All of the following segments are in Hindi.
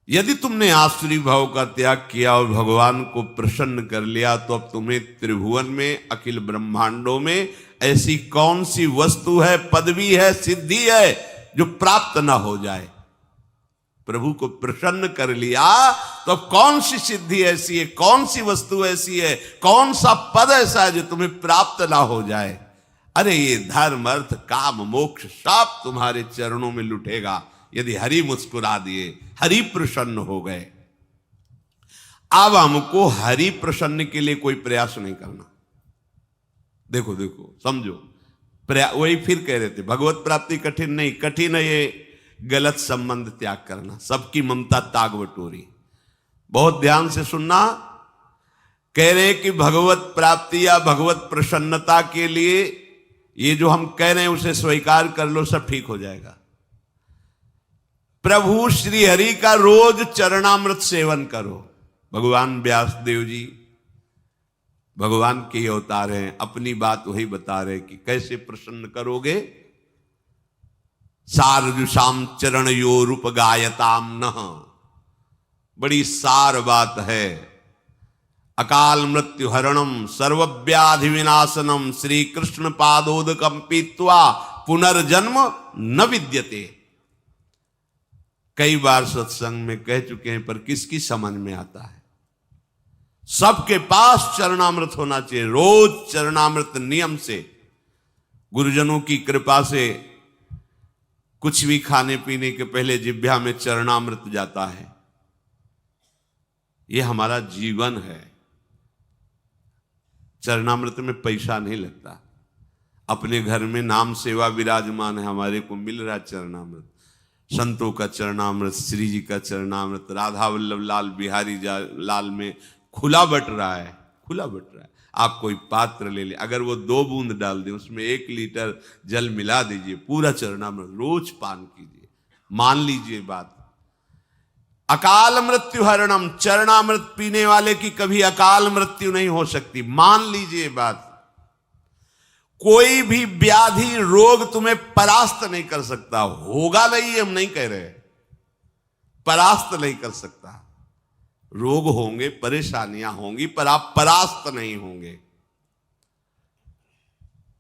यदि तुमने आसुरी भाव का त्याग किया और भगवान को प्रसन्न कर लिया तो अब तुम्हें त्रिभुवन में, अखिल ब्रह्मांडों में ऐसी कौन सी वस्तु है, पदवी है, सिद्धि है जो प्राप्त ना हो जाए। प्रभु को प्रसन्न कर लिया तो अब कौन सी सिद्धि ऐसी है, कौन सी वस्तु ऐसी है, कौन सा पद ऐसा है जो तुम्हें प्राप्त ना हो जाए। अरे ये धर्म, अर्थ, काम, मोक्ष सब तुम्हारे चरणों में लुटेगा यदि हरि मुस्कुरा दिए, हरि प्रसन्न हो गए। अब हमको हरि प्रसन्न के लिए कोई प्रयास नहीं करना। देखो देखो समझो, वही फिर कह रहे थे भगवत प्राप्ति कठिन नहीं, कठिन है ये गलत संबंध त्याग करना, सबकी ममता ताग बटोरी। बहुत ध्यान से सुनना, कह रहे कि भगवत प्राप्ति या भगवत प्रसन्नता के लिए ये जो हम कह रहे हैं उसे स्वीकार कर लो, सब ठीक हो जाएगा। प्रभु श्री हरि का रोज चरणामृत सेवन करो। भगवान व्यासदेव जी भगवान के अवतार हैं, अपनी बात वही बता रहे कि कैसे प्रसन्न करोगे। सारजुषाम चरण यो रूप गायताम न, बड़ी सार बात है। अकाल मृत्यु हरणम सर्वव्याधि विनाशनम श्री कृष्ण पादोदकम पीत्वा पुनर्जन्म न विद्यते। कई बार सत्संग में कह चुके हैं पर किसकी समझ में आता है। सबके पास चरणामृत होना चाहिए, रोज चरणामृत नियम से। गुरुजनों की कृपा से कुछ भी खाने पीने के पहले जिह्वा में चरणामृत जाता है। यह हमारा जीवन है। चरणामृत में पैसा नहीं लगता। अपने घर में नाम सेवा विराजमान है, हमारे को मिल रहा है चरणामृत। संतों का चरणामृत, श्री जी का चरणामृत राधा वल्लभ लाल बिहारी लाल में खुला बट रहा है, खुला बट रहा है। आप कोई पात्र ले ले, अगर वो 2 बूंद डाल दे, उसमें 1 लीटर जल मिला दीजिए, पूरा चरणामृत रोज पान कीजिए। मान लीजिए बात। अकाल मृत्यु हरणम, चरणामृत पीने वाले की कभी अकाल मृत्यु नहीं हो सकती। मान लीजिए बात। कोई भी व्याधि रोग तुम्हें परास्त नहीं कर सकता। होगा नहीं, हम नहीं कह रहे, परास्त नहीं कर सकता। रोग होंगे, परेशानियां होंगी, पर आप परास्त नहीं होंगे।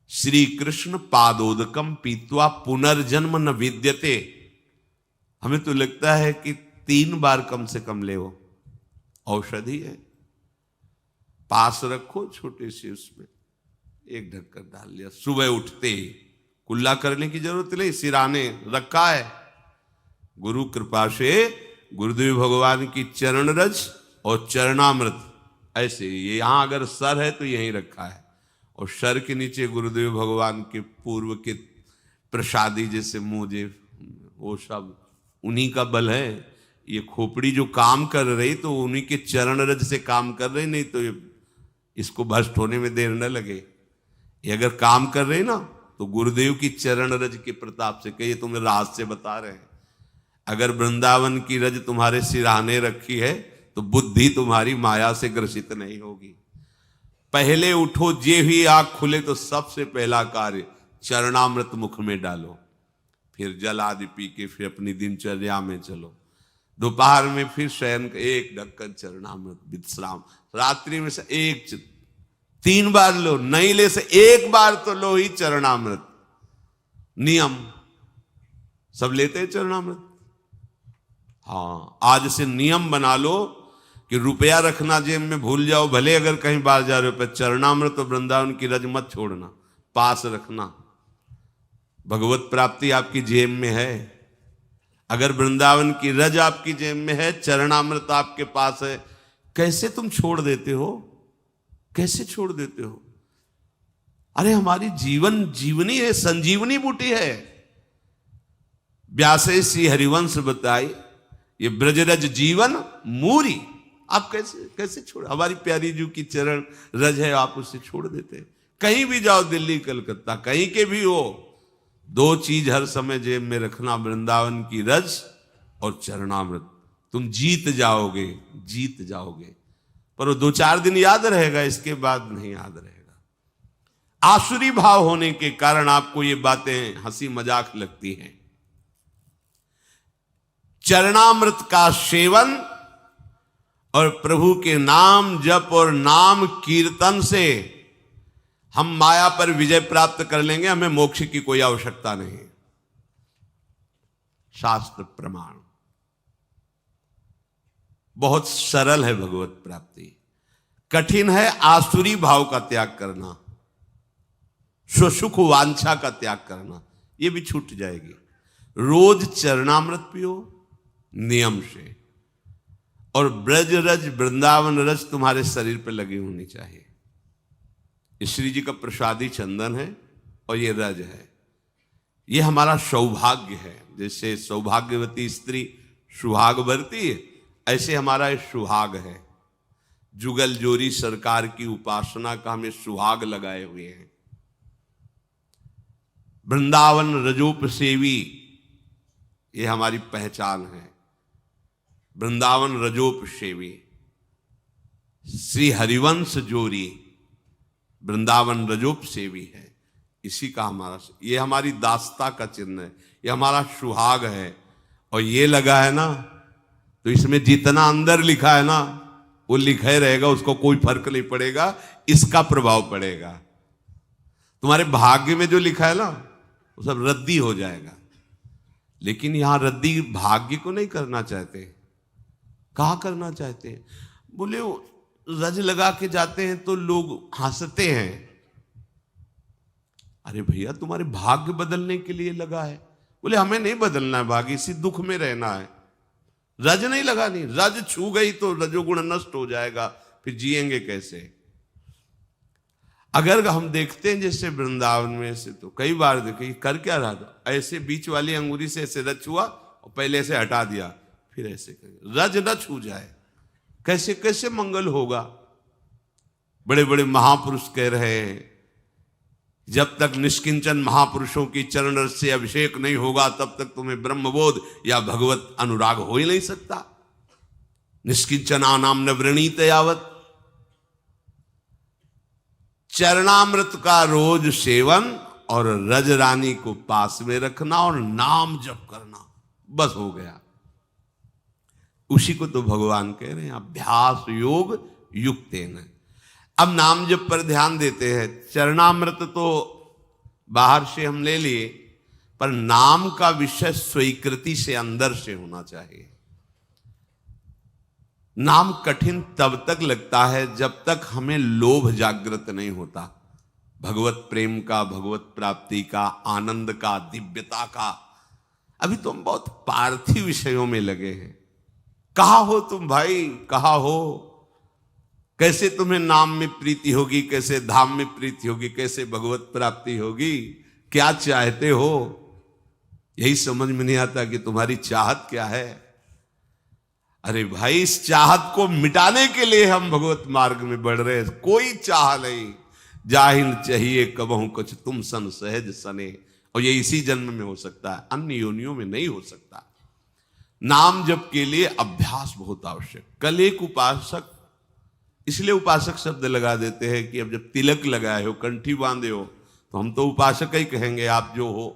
श्री कृष्ण पादोदकम पीत्वा पुनर्जन्म न विद्यते। हमें तो लगता है कि 3 बार कम से कम ले, वो औषधि है। पास रखो छोटे से, उसमें 1 ढक्कन डाल लिया, सुबह उठते ही कुल्ला करने की जरूरत नहीं, सिराने रखा है। गुरु कृपा से गुरुदेव भगवान की चरण रज और चरणामृत ऐसे, ये यहां अगर सर है तो यहीं रखा है, और सर के नीचे गुरुदेव भगवान के पूर्व के प्रसादी जैसे मुझे, वो सब उन्हीं का बल है। ये खोपड़ी जो काम कर रही तो उन्हीं के चरण रज से काम कर रही, नहीं तो इसको भ्रष्ट होने में देर न लगे। ये अगर काम कर रहे ना तो गुरुदेव की चरण रज के प्रताप से, कहिए तुम्हें राज से बता रहे हैं। अगर वृंदावन की रज तुम्हारे सिराने रखी है तो बुद्धि तुम्हारी माया से ग्रसित नहीं होगी। पहले उठो, जे ही आंख खुले तो सबसे पहला कार्य चरणामृत मुख में डालो, फिर जल आदि पी के फिर अपनी दिनचर्या में चलो। दोपहर में फिर शयन 1 ढक्कन चरणामृत विश्राम। रात्रि में से 3 बार लो, नहीं ले से 1 बार तो लो ही चरणामृत। नियम सब लेते हैं चरणामृत। हाँ, आज से नियम बना लो कि रुपया रखना जेब में भूल जाओ, भले अगर कहीं बाहर जा रहे हो, पर चरणामृत तो वृंदावन की रज मत छोड़ना, पास रखना। भगवत प्राप्ति आपकी जेब में है। अगर वृंदावन की रज आपकी जेब में है, चरणामृत आपके पास है, कैसे तुम छोड़ देते हो? कैसे छोड़ देते हो? अरे हमारी जीवन जीवनी है, संजीवनी बूटी है। व्यासे श्री हरिवंश बताई, ये ब्रजरज जीवन मूरी। आप कैसे कैसे छोड़? हमारी प्यारी जी की चरण रज है, आप उसे छोड़ देते? कहीं भी जाओ, दिल्ली कलकत्ता कहीं के भी हो, 2 चीज हर समय जेब में रखना, वृंदावन की रज और चरणामृत। तुम जीत जाओगे, जीत जाओगे। पर वो 2-4 दिन याद रहेगा, इसके बाद नहीं याद रहेगा। आसुरी भाव होने के कारण आपको ये बातें हंसी मजाक लगती हैं। चरणामृत का सेवन और प्रभु के नाम जप और नाम कीर्तन से हम माया पर विजय प्राप्त कर लेंगे। हमें मोक्ष की कोई आवश्यकता नहीं। शास्त्र प्रमाण बहुत सरल है भगवत प्राप्ति। कठिन है आसुरी भाव का त्याग करना, स्वसुख वांछा का त्याग करना, ये भी छूट जाएगी। रोज चरणामृत पियो नियम से, और ब्रज रज वृंदावन रज तुम्हारे शरीर पर लगी होनी चाहिए। श्री जी का प्रसादी चंदन है और ये रज है। ये हमारा सौभाग्य है। जैसे सौभाग्यवती स्त्री सुहाग भरती है, ऐसे हमारा ये सुहाग है। जुगल जोरी सरकार की उपासना का हमें सुहाग लगाए हुए हैं। वृंदावन रजोप सेवी ये हमारी पहचान है। वृंदावन रजोप सेवी, श्री हरिवंश जोरी वृंदावन रजोप सेवी है। इसी का हमारा, ये हमारी दास्ता का चिन्ह है, ये हमारा सुहाग है। और ये लगा है ना, तो इसमें जितना अंदर लिखा है ना वो लिखा ही रहेगा, उसको कोई फर्क नहीं पड़ेगा। इसका प्रभाव पड़ेगा। तुम्हारे भाग्य में जो लिखा है ना वो सब रद्दी हो जाएगा। लेकिन यहां रद्दी भाग्य को नहीं करना चाहते। कहा करना चाहते हैं? बोले रज लगा के जाते हैं तो लोग हंसते हैं। अरे भैया तुम्हारे भाग्य बदलने के लिए लगा है। बोले हमें नहीं बदलना है भाग्य, इसी दुख में रहना है। रज नहीं लगानी, रज छू गई तो रजोगुण नष्ट हो जाएगा, फिर जिएंगे कैसे? अगर हम देखते हैं जैसे वृंदावन में से, तो कई बार देखे कर क्या रहा था, ऐसे बीच वाली अंगुली से ऐसे रज छुआ और पहले से हटा दिया, फिर ऐसे कर, रज न छू जाए। कैसे कैसे मंगल होगा? बड़े बड़े महापुरुष कह रहे हैं जब तक निष्किंचन महापुरुषों की चरण रस से अभिषेक नहीं होगा तब तक तुम्हें ब्रह्मबोध या भगवत अनुराग हो ही नहीं सकता। निष्किंचना नाम न वृणीत यावत। चरणामृत का रोज सेवन और रज रानी को पास में रखना और नाम जप करना, बस हो गया। उसी को तो भगवान कह रहे हैं अभ्यास योग युक्तेन। अब नाम जप पर ध्यान देते हैं। चरणामृत तो बाहर से हम ले लिए, पर नाम का विषय स्वीकृति से अंदर से होना चाहिए। नाम कठिन तब तक लगता है जब तक हमें लोभ जागृत नहीं होता, भगवत प्रेम का, भगवत प्राप्ति का, आनंद का, दिव्यता का। अभी तो हम बहुत पार्थिव विषयों में लगे हैं। कहा हो तुम भाई, कहा हो? कैसे तुम्हें नाम में प्रीति होगी, कैसे धाम में प्रीति होगी, कैसे भगवत प्राप्ति होगी? क्या चाहते हो? यही समझ में नहीं आता कि तुम्हारी चाहत क्या है। अरे भाई, इस चाहत को मिटाने के लिए हम भगवत मार्ग में बढ़ रहे हैं। कोई चाह नहीं, जाहिन चाहिए कबहू कुछ तुम सन सहज सने। और ये इसी जन्म में हो सकता है, अन्य योनियों में नहीं हो सकता। नाम जप के लिए अभ्यास बहुत आवश्यक। कल एक उपासक, इसलिए उपासक शब्द लगा देते हैं कि अब जब तिलक लगाए हो, कंठी बांधे हो, तो हम तो उपासक ही कहेंगे आप जो हो।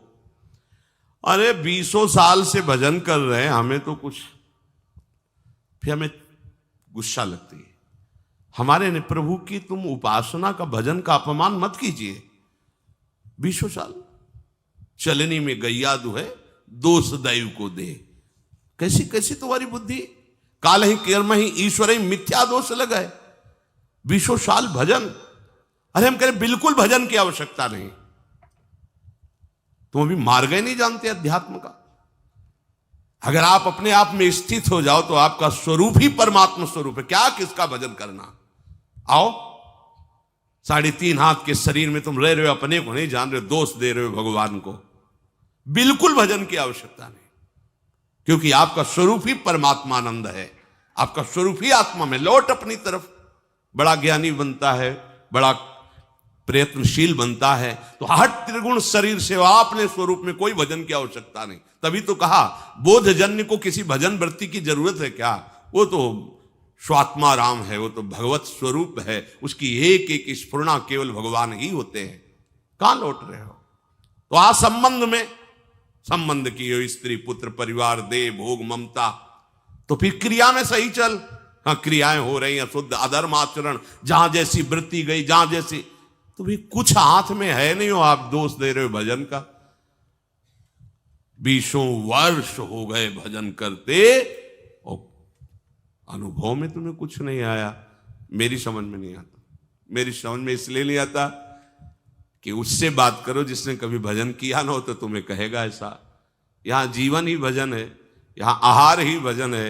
अरे 20 साल से भजन कर रहे हैं, हमें तो कुछ, फिर हमें गुस्सा लगती है हमारे ने, प्रभु की तुम उपासना का, भजन का अपमान मत कीजिए। 20 साल चलनी में गैया दुहे, दोष दैव को दे। कैसी कैसी तुम्हारी बुद्धि? काल ही कर्म ही ईश्वर ही मिथ्या दोष लगाए। 20 साल भजन। अरे हम कह रहे बिल्कुल भजन की आवश्यकता नहीं। तुम अभी मार्ग ही नहीं जानते अध्यात्म का। अगर आप अपने आप में स्थित हो जाओ तो आपका स्वरूप ही परमात्मा स्वरूप है। क्या किसका भजन करना? आओ, 3.5 हाथ के शरीर में तुम रह रहे हो, अपने को नहीं जान रहे हो, दोष दे रहे हो भगवान को। बिल्कुल भजन की आवश्यकता नहीं, क्योंकि आपका स्वरूप ही परमात्मानंद है। आपका स्वरूप ही आत्मा में। लौट अपनी तरफ। बड़ा ज्ञानी बनता है, बड़ा प्रयत्नशील बनता है, तो हट त्रिगुण शरीर से अपने स्वरूप में कोई भजन की आवश्यकता नहीं। तभी तो कहा बोधजन्य को किसी भजन वृत्ति की जरूरत है क्या? वो तो स्वात्मा राम है, वो तो भगवत स्वरूप है। उसकी एक एक स्फुरना केवल भगवान ही होते हैं। कहां लौट रहे हो? तो आ संबंध में संबंध की हो, स्त्री पुत्र परिवार दे भोग ममता, तो फिर क्रिया में सही चल। हाँ, क्रियाएं हो रही हैं शुद्ध, अधर्म आचरण, जहां जैसी वृत्ति गई, जहां जैसी, तो भी कुछ हाथ में है नहीं हो, आप दोष दे रहे हो भजन का। 20 वर्ष हो गए भजन करते और अनुभव में तुम्हें कुछ नहीं आया। मेरी समझ में नहीं आता। मेरी समझ में इसलिए नहीं आता कि उससे बात करो जिसने कभी भजन किया ना हो, तो तुम्हें कहेगा ऐसा। यहां जीवन ही भजन है, यहां आहार ही भजन है,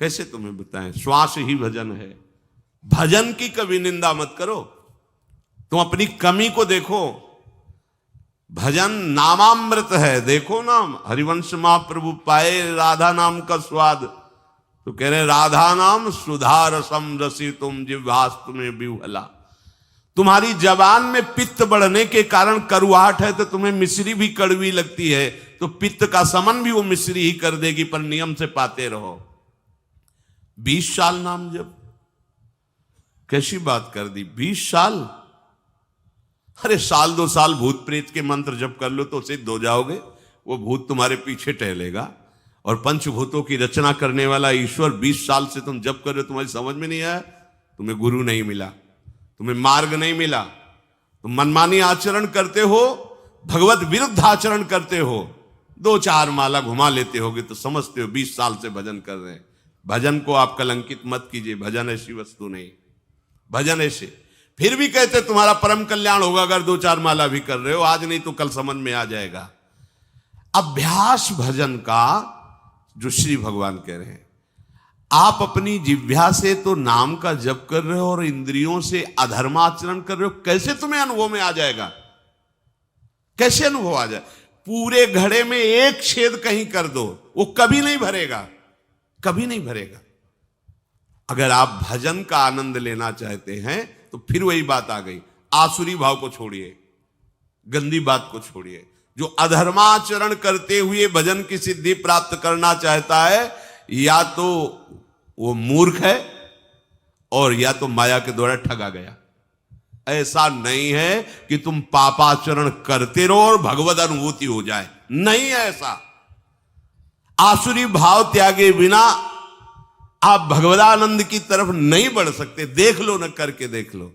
कैसे तुम्हें बताएं, श्वास ही भजन है। भजन की कभी निंदा मत करो, तुम अपनी कमी को देखो। भजन नामामृत है, देखो नाम, हरिवंश महाप्रभु पाए राधा नाम का स्वाद, तो कह रहे राधा नाम सुधा रसम रसी तुम जिह्वास्तु में विह्वला। तुम्हारी जबान में पित्त बढ़ने के कारण करुआहट है, तो तुम्हें मिश्री भी कड़वी लगती है, तो पित्त का समन भी वो मिश्री ही कर देगी, पर नियम से पाते रहो। 20 साल नाम जप, कैसी बात कर दी, 20 साल। अरे साल 2 साल भूत प्रेत के मंत्र जप कर लो तो सिद्ध हो जाओगे, वो भूत तुम्हारे पीछे टहलेगा। और पंचभूतों की रचना करने वाला ईश्वर 20 साल से तुम जप कर रहे हो, तुम्हारी समझ में नहीं आया, तुम्हें गुरु नहीं मिला, तुम्हें मार्ग नहीं मिला, तुम मनमानी आचरण करते हो, भगवत विरुद्ध आचरण करते हो, 2-4 माला घुमा लेते होगे तो समझते हो 20 साल से भजन कर रहे हैं। भजन को आप कलंकित मत कीजिए, भजन ऐसी वस्तु नहीं। भजन ऐसे फिर भी कहते तुम्हारा परम कल्याण होगा अगर 2-4 माला भी कर रहे हो, आज नहीं तो कल समझ में आ जाएगा। अभ्यास भजन का जो श्री भगवान कह रहे हैं, आप अपनी जिह्वा से तो नाम का जप कर रहे हो और इंद्रियों से अधर्माचरण कर रहे हो, कैसे तुम्हें अनुभव में आ जाएगा? कैसे अनुभव आ जाए? पूरे घड़े में एक छेद कहीं कर दो, वो कभी नहीं भरेगा, कभी नहीं भरेगा। अगर आप भजन का आनंद लेना चाहते हैं तो फिर वही बात आ गई, आसुरी भाव को छोड़िए, गंदी बात को छोड़िए। जो अधर्माचरण करते हुए भजन की सिद्धि प्राप्त करना चाहता है, या तो वो मूर्ख है और या तो माया के द्वारा ठगा गया। ऐसा नहीं है कि तुम पापाचरण करते रहो और भगवत अनुभूति हो जाए, नहीं है ऐसा। आसुरी भाव त्यागे बिना आप भगवदानंद की तरफ नहीं बढ़ सकते। देख लो, न करके देख लो।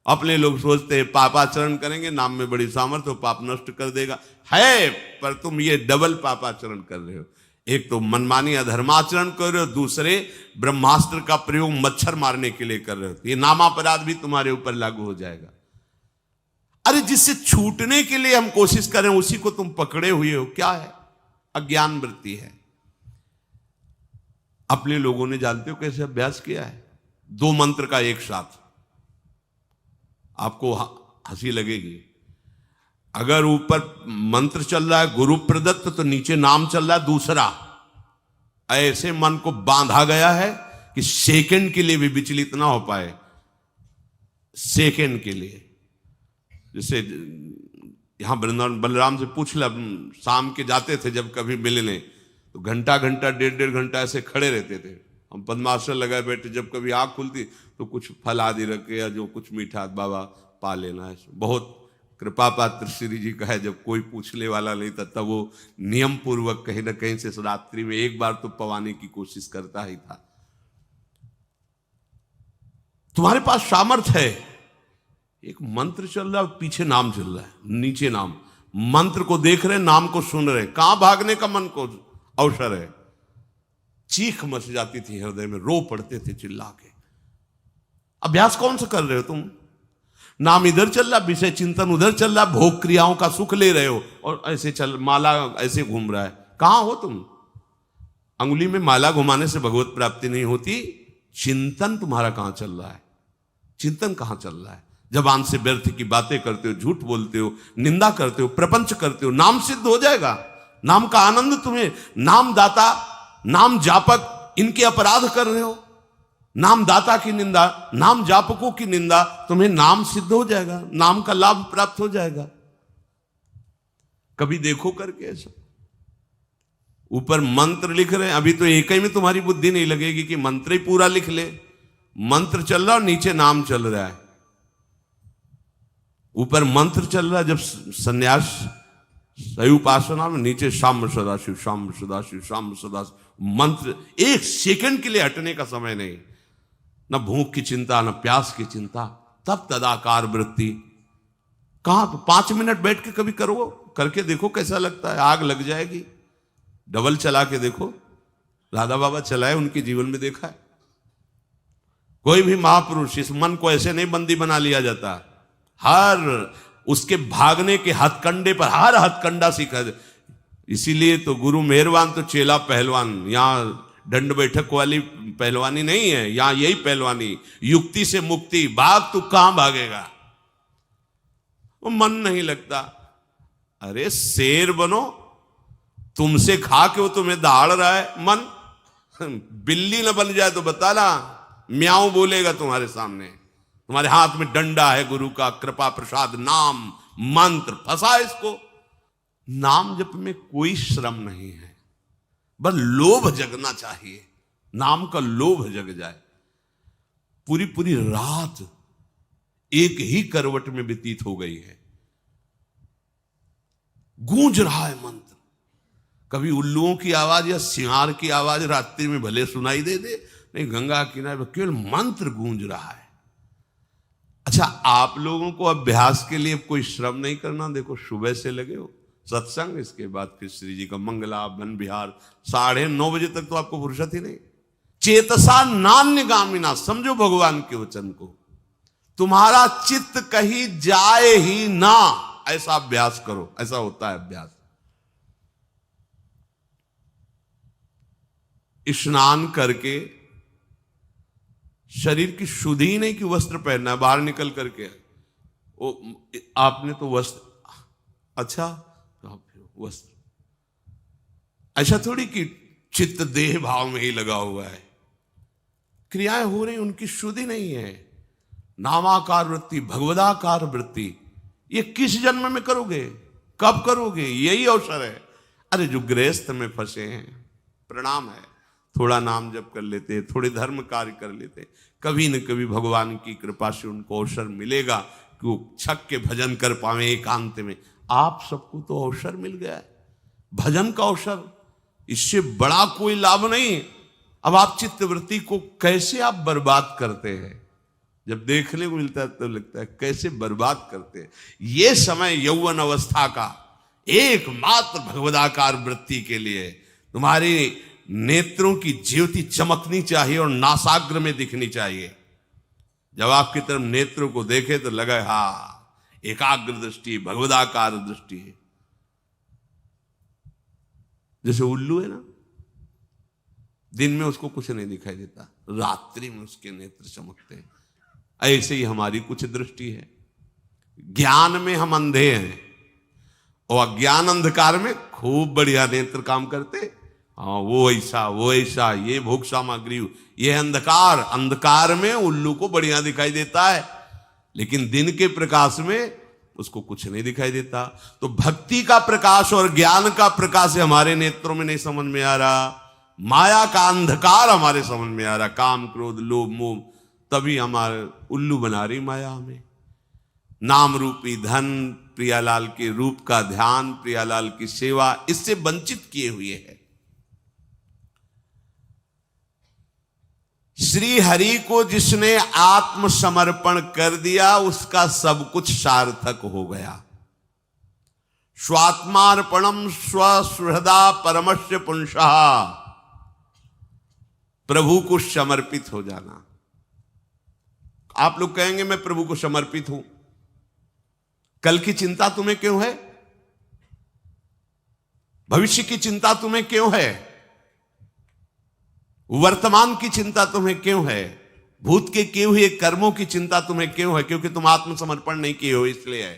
अपने लोग सोचते हैं पापाचरण करेंगे, नाम में बड़ी सामर्थ्य हो, पाप नष्ट कर देगा, है, पर तुम ये डबल पापाचरण कर रहे हो। एक तो मनमानी अधर्माचरण कर रहे हो, दूसरे ब्रह्मास्त्र का प्रयोग मच्छर मारने के लिए कर रहे हो। ये नामापराध भी तुम्हारे ऊपर लागू हो जाएगा। अरे जिससे छूटने के लिए हम कोशिश करें उसी को तुम पकड़े हुए हो, क्या है? अज्ञान वृत्ति है। अपने लोगों ने जानते हो कैसे अभ्यास किया है? 2 मंत्र का एक साथ, आपको हंसी लगेगी। अगर ऊपर मंत्र चल रहा है गुरु प्रदत्त, तो नीचे नाम चल रहा है दूसरा। ऐसे मन को बांधा गया है कि सेकंड के लिए भी विचलित ना हो पाए, सेकंड के लिए। जैसे यहां वृंदावन बलराम से पूछ ला, शाम के जाते थे जब कभी मिलने, तो घंटा घंटा 1.5 घंटा ऐसे खड़े रहते थे। हम पद्मासन लगाए बैठे, जब कभी आंख खुलती तो कुछ फल आदि रखे या जो कुछ मीठा, बाबा पा लेना है। बहुत कृपा पात्र श्री जी का है, जब कोई पूछने वाला नहीं था तब वो नियम पूर्वक कहीं ना कहीं से रात्रि में एक बार तो पवाने की कोशिश करता ही था। तुम्हारे पास सामर्थ्य है, एक मंत्र चल रहा है, पीछे नाम चल रहा है, नीचे नाम, मंत्र को देख रहे, नाम को सुन रहे, कहां भागने का मन को अवसर है। चीख मच जाती थी हृदय में, रो पड़ते थे चिल्ला के। अभ्यास कौन सा कर रहे हो तुम? नाम इधर चल रहा, विषय चिंतन उधर चल रहा, भोग क्रियाओं का सुख ले रहे हो, और ऐसे चल माला ऐसे घूम रहा है। कहां हो तुम? अंगुली में माला घुमाने से भगवत प्राप्ति नहीं होती। चिंतन तुम्हारा कहां चल रहा है? चिंतन कहां चल रहा है? जबान से व्यर्थ की बातें करते हो, झूठ बोलते हो, निंदा करते हो, प्रपंच करते हो, नाम सिद्ध हो जाएगा। नाम का आनंद तुम्हें, नाम दाता, नाम जापक, इनके अपराध कर रहे हो। नाम दाता की निंदा, नाम जापकों की निंदा, तुम्हें नाम सिद्ध हो जाएगा, नाम का लाभ प्राप्त हो जाएगा। कभी देखो करके ऐसा। ऊपर मंत्र लिख रहे हैं, अभी तो एक ही में तुम्हारी बुद्धि नहीं लगेगी कि मंत्र ही पूरा लिख ले। मंत्र चल रहा और नीचे नाम चल रहा है। ऊपर मंत्र चल रहा है, जब सन्यास सही उपासना में नीचे शाम सदाशिव, शाम सदाशिव, शाम सदाशिव मंत्र, एक सेकंड के लिए हटने का समय नहीं, न भूख की चिंता न प्यास की चिंता, तब तदाकार वृत्ति। कहां तो 5 मिनट बैठ के कभी करो, करके देखो कैसा लगता है, आग लग जाएगी। डबल चला के देखो, राधा बाबा चलाए, उनके जीवन में देखा है। कोई भी महापुरुष, इस मन को ऐसे नहीं बंदी बना लिया जाता, हर उसके भागने के हथकंडे पर हर हथकंडा सीखा। इसीलिए तो गुरु मेहरबान तो चेला पहलवान। यहां दंड बैठक वाली पहलवानी नहीं है, यहां यही पहलवानी, युक्ति से मुक्ति। भाग तू कहां भागेगा, वो मन नहीं लगता। अरे शेर बनो, तुमसे खा के वो तुम्हें दहाड़ रहा है। मन बिल्ली न बन जाए तो बताना, म्याऊं बोलेगा तुम्हारे सामने। तुम्हारे हाथ में डंडा है गुरु का, कृपा प्रसाद नाम मंत्र, फंसा इसको। नाम जप में कोई श्रम नहीं है, बस लोभ जगना चाहिए, नाम का लोभ जग जाए। पूरी पूरी रात एक ही करवट में व्यतीत हो गई है, गूंज रहा है मंत्र। कभी उल्लुओं की आवाज या सिंहार की आवाज रात्रि में भले सुनाई दे, नहीं गंगा किनारे केवल मंत्र गूंज रहा है। अच्छा, आप लोगों को अभ्यास के लिए कोई श्रम नहीं करना। देखो सुबह से लगे हो सत्संग, इसके बाद फिर श्री जी का मंगला वन विहार, 9:30 बजे तक तो आपको फुर्सत ही नहीं। चेतसा नान्य गामिना, समझो भगवान के वचन को, तुम्हारा चित्त कहीं जाए ही ना, ऐसा अभ्यास करो। ऐसा होता है अभ्यास। स्नान करके शरीर की शुद्धि ही नहीं कि वस्त्र पहनना है, बाहर निकल करके वो आपने तो वस्त्र, अच्छा तो वस्त्र, ऐसा थोड़ी कि चित्त देह भाव में ही लगा हुआ है। क्रियाएं हो रही, उनकी शुद्धि नहीं है। नामाकार वृत्ति, भगवदाकार वृत्ति, ये किस जन्म में करोगे, कब करोगे, यही अवसर है। अरे जो गृहस्थ में फंसे हैं, प्रणाम है, थोड़ा नाम जप कर लेते, थोड़े धर्म कार्य कर लेते, कभी न कभी भगवान की कृपा से उनको अवसर मिलेगा कि वो छक के भजन कर पावे एकांत में। आप सबको तो अवसर मिल गया है, भजन का अवसर, इससे बड़ा कोई लाभ नहीं। अब आप चित्तवृत्ति को कैसे आप बर्बाद करते हैं, जब देखने को मिलता है तो लगता है कैसे बर्बाद करते हैं। ये समय यौवन अवस्था का एकमात्र भगवदाकार वृत्ति के लिए तुम्हारी नेत्रों की ज्योति चमकनी चाहिए और नासाग्र में दिखनी चाहिए। जब आपकी तरफ नेत्रों को देखे तो लगे हाँ एकाग्र दृष्टि, भगवदाकार दृष्टि है। जैसे उल्लू है ना, दिन में उसको कुछ नहीं दिखाई देता, रात्रि में उसके नेत्र चमकते हैं। ऐसे ही हमारी कुछ दृष्टि है। ज्ञान में हम अंधे हैं और अज्ञान अंधकार में खूब बढ़िया नेत्र काम करते। हाँ वो ऐसा, ये भोग सामग्री, ये अंधकार, अंधकार में उल्लू को बढ़िया दिखाई देता है, लेकिन दिन के प्रकाश में उसको कुछ नहीं दिखाई देता। तो भक्ति का प्रकाश और ज्ञान का प्रकाश हमारे नेत्रों में नहीं समझ में आ रहा, माया का अंधकार हमारे समझ में आ रहा, काम क्रोध लोभ मोह, तभी हमारे उल्लू बना रही माया हमें। नाम रूपी धन, प्रियालाल के रूप का ध्यान, प्रियालाल की सेवा, इससे वंचित किए हुए है। श्री हरि को जिसने आत्मसमर्पण कर दिया उसका सब कुछ सार्थक हो गया। स्वात्मार्पणम स्वसुहृदा परमस्य पुंसः, प्रभु को समर्पित हो जाना। आप लोग कहेंगे मैं प्रभु को समर्पित हूं, कल की चिंता तुम्हें क्यों है, भविष्य की चिंता तुम्हें क्यों है, वर्तमान की चिंता तुम्हें क्यों है, भूत के किए हुए कर्मों की चिंता तुम्हें क्यों है? क्योंकि तुम आत्मसमर्पण नहीं किए हो इसलिए है।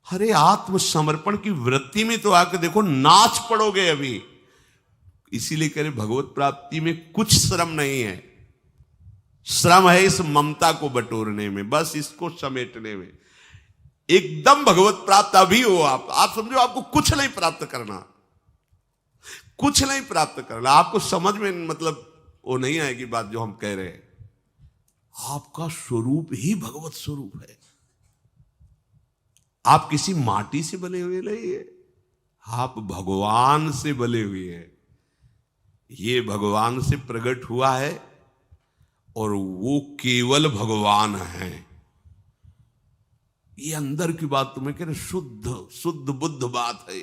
अरे आत्मसमर्पण की वृत्ति में तो आकर देखो, नाच पड़ोगे अभी। इसीलिए कह रहे भगवत प्राप्ति में कुछ श्रम नहीं है, श्रम है इस ममता को बटोरने में, बस इसको समेटने में। एकदम भगवत प्राप्त अभी हो आप समझो आपको कुछ नहीं प्राप्त करना, कुछ नहीं प्राप्त करना। आपको समझ में मतलब वो नहीं आएगी बात जो हम कह रहे हैं। आपका स्वरूप ही भगवत स्वरूप है, आप किसी माटी से बने हुए नहीं है, आप भगवान से बने हुए हैं। ये भगवान से प्रकट हुआ है और वो केवल भगवान है। ये अंदर की बात तुम्हें कह रहे, शुद्ध शुद्ध बुद्ध बात है।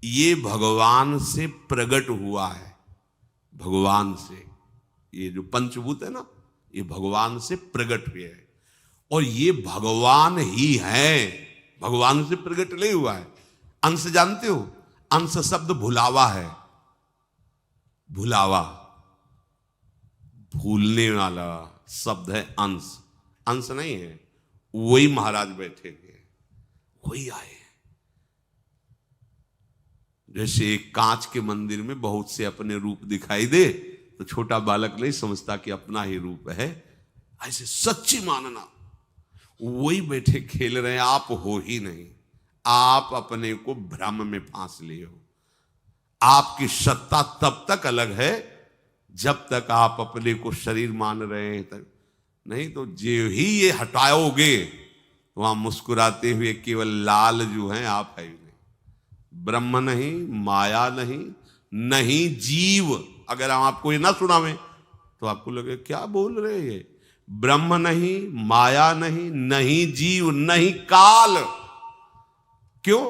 ये भगवान से प्रकट हुआ है, भगवान से। ये जो पंचभूत है ना, ये भगवान से प्रकट हुए हैं और ये भगवान ही है, भगवान से प्रकट नहीं हुआ है। अंश जानते हो, अंश शब्द भुलावा है। भुलावा, भूलने वाला शब्द है अंश, अंश नहीं है। वही महाराज बैठे हुए, वही आए। जैसे एक कांच के मंदिर में बहुत से अपने रूप दिखाई दे तो छोटा बालक नहीं समझता कि अपना ही रूप है, ऐसे सच्ची मानना। वही बैठे खेल रहे हैं, आप हो ही नहीं। आप अपने को भ्रम में फांस लिए हो। आपकी सत्ता तब तक अलग है जब तक आप अपने को शरीर मान रहे हैं तक, नहीं तो जो ही ये हटाओगे वहां मुस्कुराते हुए केवल लाल जो है आप है ही नहीं। ब्रह्म नहीं, माया नहीं, नहीं जीव। अगर हम आपको ये ना सुनावें तो आपको लगे क्या बोल रहे हैं ये। ब्रह्म नहीं, माया नहीं, नहीं जीव, नहीं काल। क्यों?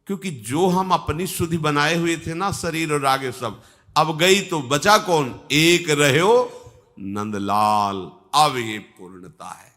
क्योंकि जो हम अपनी शुद्धि बनाए हुए थे ना, शरीर और आगे सब, अब गई तो बचा कौन? एक रहो नंदलाल। अब ये पूर्णता है।